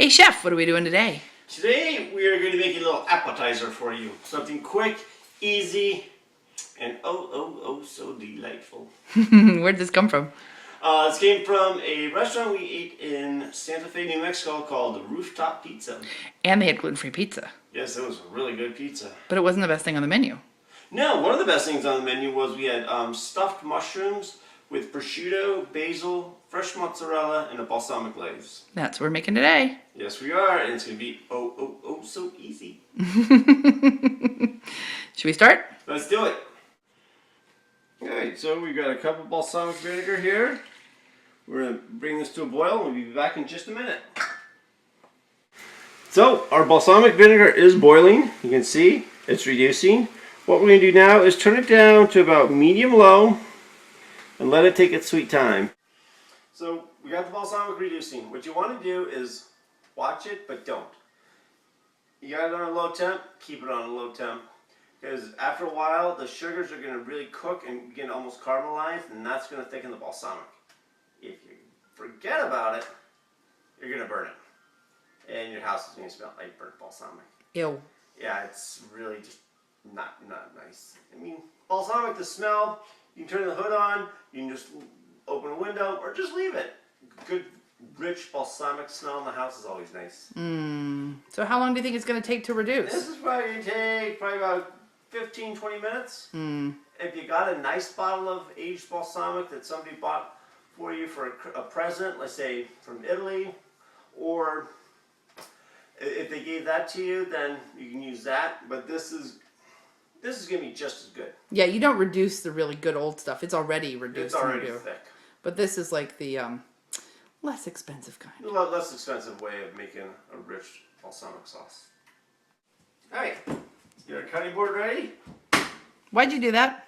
Hey chef, what are we doing today? Today we are going to make a little appetizer for you. Something quick, easy, and oh so delightful. Where'd this come from? This came from a restaurant we ate in Santa Fe, New Mexico called Rooftop Pizza. And they had gluten-free pizza. Yes, it was a really good pizza. But it wasn't the best thing on the menu. No, one of the best things on the menu was we had stuffed mushrooms with prosciutto, basil, fresh mozzarella, and a balsamic glaze. That's what we're making today. Yes, we are, and it's going to be oh so easy. Should we start? Let's do it. Alright, so we've got a cup of balsamic vinegar here. We're going to bring this to a boil and we'll be back in just a minute. So, our balsamic vinegar is boiling. You can see it's reducing. What we're going to do now is turn it down to about medium-low and let it take its sweet time. So, we got the balsamic reducing. What you want to do is watch it, but don't. You got it on a low temp, keep it on a low temp. Because after a while, the sugars are going to really cook and begin to almost caramelize, and that's going to thicken the balsamic. If you forget about it, you're going to burn it. And your house is going to smell like burnt balsamic. Ew. Yeah, it's really just not nice. I mean, balsamic, the smell, you can turn the hood on, you can just open a window, or just leave it. Good, rich balsamic smell in the house is always nice. So how long do you think it's going to take to reduce? This is probably going to take about 15-20 minutes. If you got a nice bottle of aged balsamic that somebody bought for you for a present, let's say from Italy, or if they gave that to you, then you can use that. But this is going to be just as good. Yeah, you don't reduce the really good old stuff. It's already reduced. It's already thick. But this is like the less expensive kind. A lot less expensive way of making a rich balsamic sauce. All right, let's get our cutting board ready. Why'd you do that?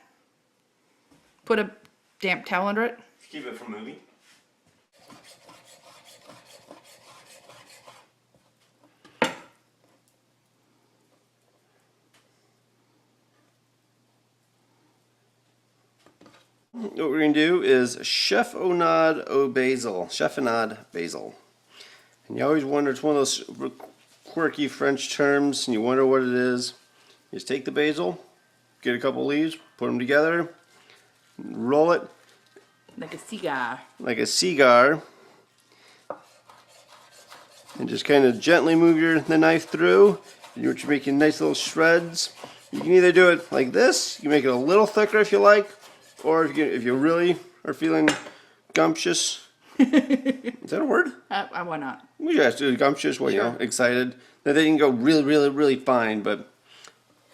Put a damp towel under it? Keep it from moving. What we're going to do is chiffonade au basil. Chiffonade basil. And you always wonder, it's one of those quirky French terms, and you wonder what it is. You just take the basil, get a couple leaves, put them together, roll it. Like a cigar. Like a cigar. And just kind of gently move the knife through. And you're making nice little shreds. You can either do it like this, you can make it a little thicker if you like, or if you really are feeling gumptious. Is that a word? Why not? We just do gumptious, well, you know, excited. Then you can go really fine, but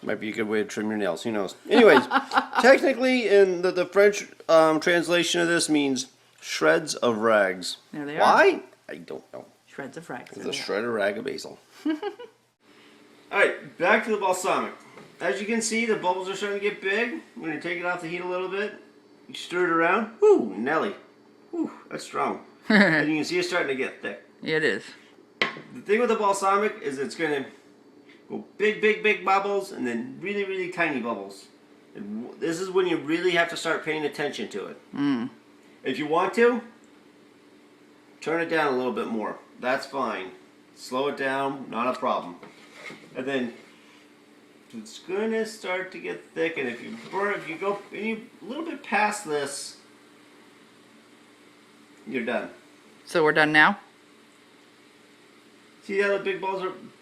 it might be a good way to trim your nails, who knows. Anyways, technically in the French translation of this means shreds of rags. There they are. Why? I don't know. Shreds of rags. It's a shred of rag of basil. Alright, back to the balsamic. As you can see, the bubbles are starting to get big. I'm going to take it off the heat a little bit. You stir it around. Woo, Nelly. Woo, that's strong. And you can see it's starting to get thick. It is. The thing with the balsamic is it's going to go big bubbles and then really tiny bubbles. And this is when you really have to start paying attention to it. If you want to, turn it down a little bit more. That's fine. Slow it down, not a problem. And then it's going to start to get thick, and if you go a little bit past this, you're done. So we're done now? See how the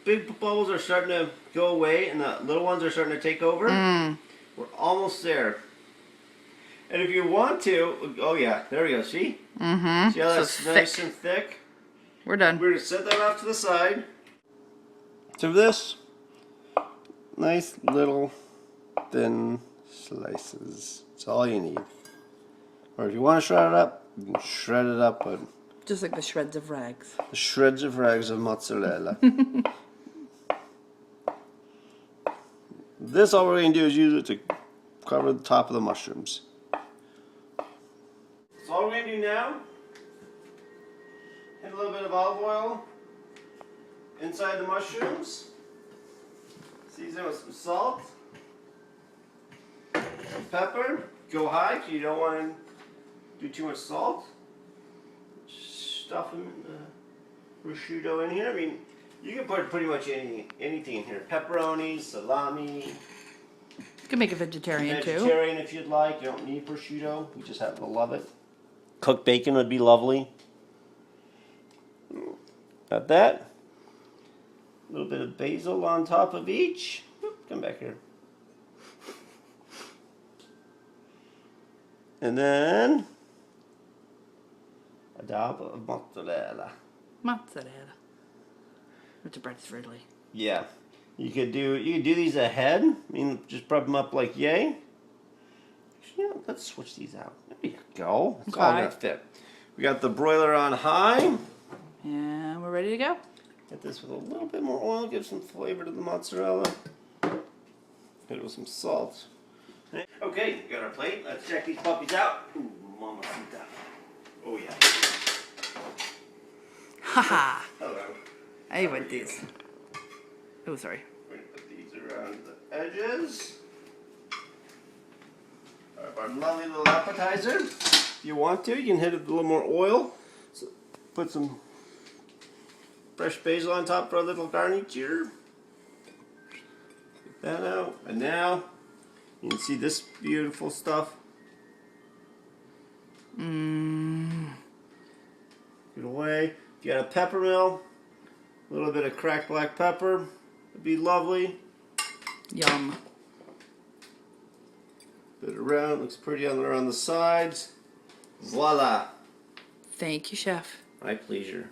big bubbles are starting to go away, and the little ones are starting to take over? We're almost there. And if you want to, oh yeah, there we go, see? See how that's nice and thick? We're done. We're going to set that off to the side. So this, nice little thin slices. That's all you need. Or if you want to shred it up, you can shred it up, but just like the shreds of rags. The shreds of rags of mozzarella. This, all we're going to do is use it to cover the top of the mushrooms. So all we're going to do now, add a little bit of olive oil inside the mushrooms. Season with some salt, some pepper. Go high because you don't want to do too much salt. Stuff them in prosciutto in here. I mean, you can put pretty much anything in here. Pepperoni, salami. You can make it vegetarian too. Vegetarian if you'd like. You don't need prosciutto. You just happen to love it. Cooked bacon would be lovely. Got that. A little bit of basil on top of each. Come back here. And then a dab of mozzarella. Mozzarella. With the bread's Ridley. Yeah. You could do these ahead. I mean, just prep them up like yay. Yeah, let's switch these out. There you go. It's all gonna fit. We got the broiler on high. And we're ready to go. Get this with a little bit more oil, give some flavor to the mozzarella. Hit it with some salt. Okay, got our plate. Let's check these puppies out. Ooh, mamacita. Oh yeah. Haha. Hello. I want these. Oh, sorry. We're gonna put these around the edges. Our lovely little appetizer. If you want to, you can hit it with a little more oil. So put some fresh basil on top for a little garnish here. Get that out. And now you can see this beautiful stuff. Mmm. Get away. If you got a pepper mill, a little bit of cracked black pepper, it'd be lovely. Yum. Put it around, looks pretty around the sides. Voila. Thank you, Chef. My pleasure.